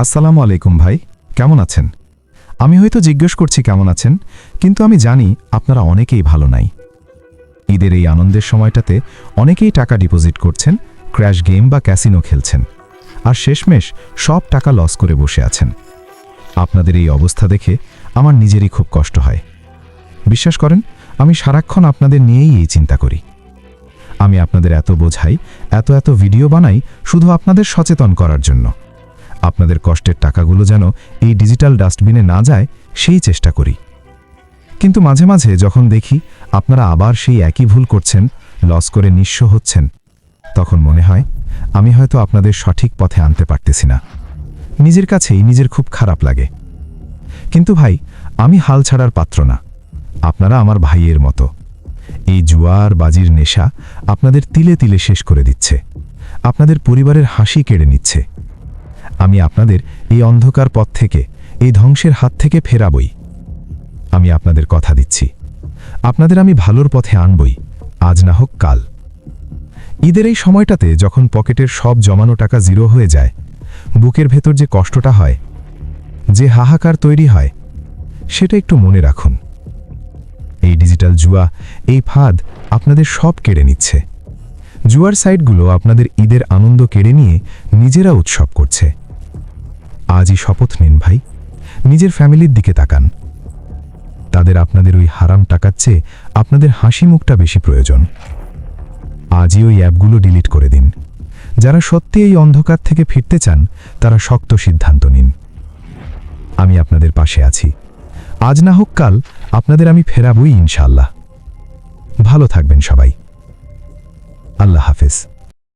আসসালামু আলাইকুম ভাই, কেমন আছেন? আমি হয়তো জিজ্ঞেস করছি কেমন আছেন, কিন্তু আমি জানি আপনারা অনেকেই ভালো নাই। ঈদের এই আনন্দের সময়টাতে অনেকেই টাকা ডিপোজিট করছেন, ক্র্যাশ গেম বা ক্যাসিনো খেলছেন, আর শেষমেশ সব টাকা লস করে বসে আছেন। আপনাদের এই অবস্থা দেখে আমার নিজেরই খুব কষ্ট হয়। বিশ্বাস করেন, আমি সারাক্ষণ আপনাদের নিয়েই এই চিন্তা করি। আমি আপনাদের এত বোঝাই, এত ভিডিও বানাই শুধু আপনাদের সচেতন করার জন্য। আপনাদের কষ্টের টাকাগুলো যেন এই ডিজিটাল ডাস্টবিনে না যায় সেই চেষ্টা করি। কিন্তু মাঝে মাঝে যখন দেখি আপনারা আবার সেই একই ভুল করছেন, লস করে নিঃস্ব হচ্ছেন, তখন মনে হয় আমি হয়তো আপনাদের সঠিক পথে আনতে পারতেছি না। নিজের কাছেই নিজের খুব খারাপ লাগে। কিন্তু ভাই, আমি হাল ছাড়ার পাত্র না। আপনারা আমার ভাইয়ের মতো। এই জুয়ার বাজির নেশা আপনাদের তিলে তিলে শেষ করে দিচ্ছে, আপনাদের পরিবারের হাসি কেড়ে নিচ্ছে। আমি আপনাদের এই অন্ধকার পথ থেকে, এই ধ্বংসের হাত থেকে ফেরাবই। আমি আপনাদের কথা দিচ্ছি, আপনাদের আমি ভালোর পথে আনবই, আজ না হোক কাল। ঈদের এই সময়টাতে যখন পকেটের সব জমানো টাকা জিরো হয়ে যায়, বুকের ভেতর যে কষ্টটা হয়, যে হাহাকার তৈরি হয়, সেটা একটু মনে রাখুন। এই ডিজিটাল জুয়া, এই ফাঁদ আপনাদের সব কেড়ে নিচ্ছে। জুয়ার সাইটগুলো আপনাদের ঈদের আনন্দ কেড়ে নিয়ে নিজেরা উৎসব করছে। আজই শপথ নিন ভাই, নিজের ফ্যামিলির দিকে তাকান। তাদের আপনাদের ওই হারাম টাকার চেয়ে আপনাদের হাসি মুখটা বেশি প্রয়োজন। আজই ওই অ্যাপগুলো ডিলিট করে দিন। যারা সত্যি এই অন্ধকার থেকে ফিরতে চান, তারা শক্ত সিদ্ধান্ত নিন। আমি আপনাদের পাশে আছি। আজ না হোক কাল আপনাদের আমি ফেরাবই ইনশাআল্লাহ। ভালো থাকবেন সবাই। আল্লাহ হাফেজ।